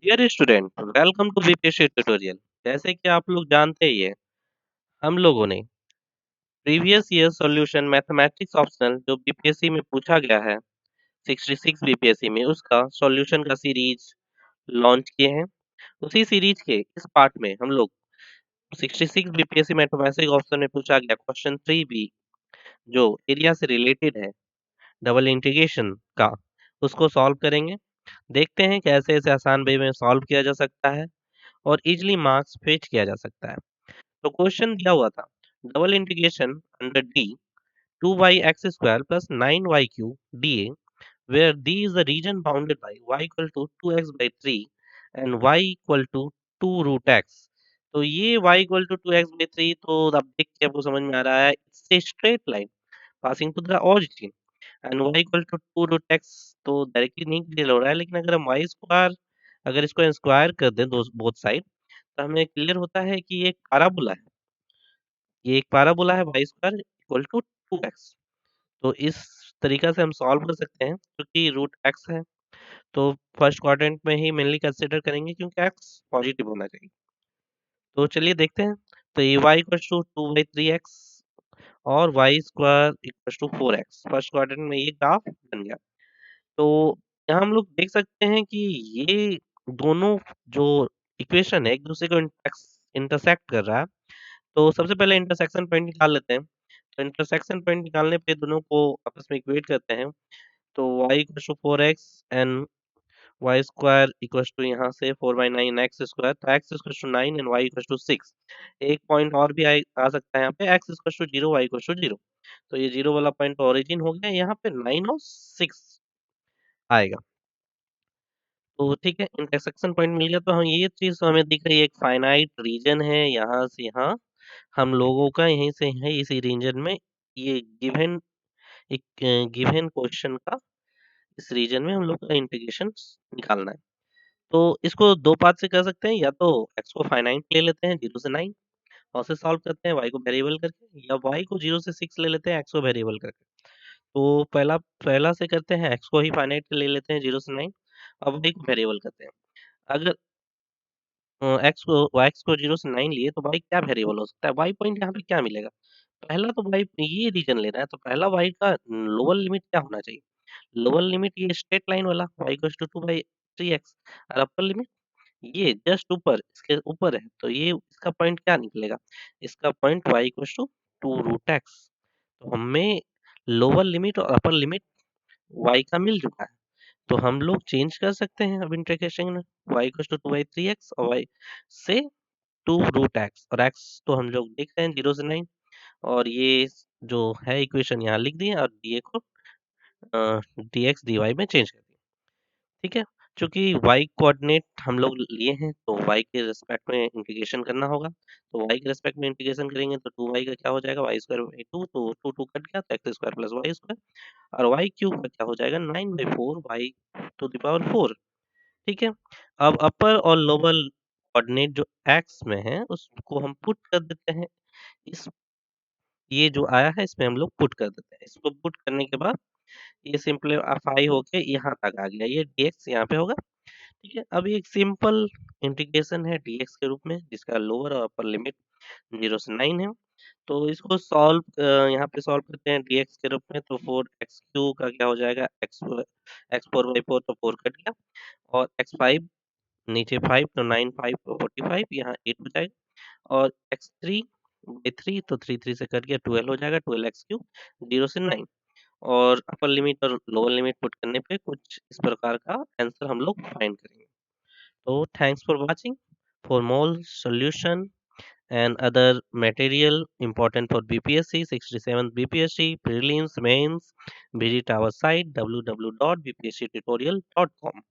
Dear student, welcome to BPSC tutorial. जैसे कि आप लोग जानते ही हैं, हम लोगों ने previous year solution mathematics optional जो बीपीएससी में पूछा गया है 66 बीपीएससी में, उसका सॉल्यूशन का सीरीज लॉन्च किए हैं। उसी सीरीज के इस पार्ट में हम लोग 66 बीपीएससी मैथमेटिक्स ऑप्शन में पूछा गया क्वेश्चन 3 बी जो एरिया से रिलेटेड है, डबल इंटीग्रेशन का, उसको सॉल्व करेंगे। देखते हैं कैसे इसे आसान वे में सॉल्व किया जा सकता है और इजीली मार्क्स फेच किया जा सकता है। तो क्वेश्चन दिया हुआ था, double integration under D 2y x² plus 9y³ dA where d is the region bounded by y equal to 2x/3 and y equal to 2 root x। तो ये y equal to 2x/3 तो अब देख के आपको समझ में आ रहा है, it's a straight line passing to the origin and y equal to 2 root x तो डायरेक्टली नहीं क्लियर हो रहा है, लेकिन अगर हम y स्क्वायर अगर इसको स्क्वायर कर दें दो बोथ साइड तो हमें क्लियर होता है कि ये एक पैराबोला है। ये एक पैराबोला है y square equal to 2x। तो इस तरीका से हम सॉल्व कर सकते हैं क्योंकि रूट x है। तो फर्स्ट क्वाड्रेंट में ही मेनली कंसीडर करेंगे क्योंकि x पॉजिटिव होना चाहिए। तो चलिए देखते हैं। तो ये y इक्वल्स टू 2/3x और y square equals to 4x, first quadrant में ये ग्राफ बन गया। तो यहाँ हम लोग देख सकते हैं कि ये दोनों जो इक्वेशन है एक दूसरे को इंटरसेक्ट कर रहा है। तो सबसे पहले इंटरसेक्शन पॉइंट निकाल लेते हैं। तो इंटरसेक्शन पॉइंट निकालने पे दोनों को आपस में इक्वेट करते हैं। तो y equals to 4x and y square equals to यहाँ से 4/9 एक्स स्क्वायर। तो x equals to 9 and y equals to 6। एक पॉइंट और भी आ सकता है यहाँ पे, x equals to 0 y equals to 0। तो ये 0 वाला पॉइंट ओरिजिन हो गया, यहाँ पे 9 और 6 आएगा। तो ठीक है, इंटरसेक्शन पॉइंट मिल गया। तो हम ये चीज़ तो हमें दिख रही है, एक फाइनाइट रीजन है यहाँ से यहाँ, हम लोगों का यहीं से है इसी रीजन में। ये गिवन एक गिवन क्वेश्चन का इस रीजन में हम लोग का इंटीग्रेशन निकालना है। तो इसको दो पार्ट से कर सकते हैं, या तो x को फाइनाइट ले लेते हैं 0 से 9 और उसे सॉल्व करते हैं y को वेरिएबल करके, या y को 0 से 6 ले लेते हैं x को वेरिएबल करके। तो पहला पहला से करते हैं, x को ही फाइनाइट ले लेते हैं 0 से 9 और y को वेरिएबल करते हैं। अगर x को 0 से 9 लिए तो y क्या वेरिएबल हो सकता है? y पॉइंट यहाँ पे क्या मिलेगा? पहला तो y ये रीजन लेना है, तो पहला y का लोअर लिमिट क्या होना चाहिए? लोअर लिमिट ये स्ट्रेट लाइन वाला y इक्वल्स टू 2/3x और अपर लिमिट ये जस्ट ऊपर, इसके ऊपर है, तो ये इसका पॉइंट क्या निकलेगा? इसका point y equals to 2 root x। तो हमें लोअर लिमिट और अपर लिमिट y का मिल चुका है। तो हम लोग चेंज कर सकते हैं अब इंटीग्रेशन में, y इक्वल्स टू 2/3x और y से 2 रूट x और x तो हम लोग देख रहे हैं 0 से 9 और ये जो है इक्वेशन यहाँ लिख दी है और dA को dx dy में चेंज कर दिया। ठीक है? चूँकि y कोऑर्डिनेट हम लोग लिए हैं, तो y के रिस्पेक्ट में इंटीग्रेशन करना होगा। तो y के रिस्पेक्ट में इंटीग्रेशन करेंगे तो 2y का क्या हो जाएगा, y² 2 तो 2 कट गया तो x² प्लस y² और y³ का क्या हो जाएगा 9/4 y टू द पावर 4। ठीक है? अब अपर और लोअर कोऑर्डिनेट जो x में है उसको हम पुट कर देते हैं। इस ये जो आया है इसमें हम लोग पुट कर देते हैं। इसको पुट करने के बाद ये सिंप्लीफाई होके यहाँ तक आ गया, ये dx यहाँ पे होगा। ठीक है, अब ये एक सिंपल इंटीग्रेशन है dx के रूप में जिसका लोअर और अपर लिमिट 0 से 9 है। तो इसको यहाँ पे सॉल्व करते हैं dx के रूप में, तो 4x³ का क्या हो जाएगा, x4/4 तो 4 कट गया और x5 नीचे 5 तो 9 5 तो 45 यहाँ 8 हो जाएगा और x3/3 तो 3 से कट गया 12 हो जाएगा, 12x³ 0 से 9 और अपर लिमिट और लोअर लिमिट पुट करने पे कुछ इस प्रकार का आंसर हम लोग फाइंड करेंगे। So thanks for watching. For more solution and other material important for BPSC 67th BPSC prelims mains, visit our site www.bpsctutorial.com.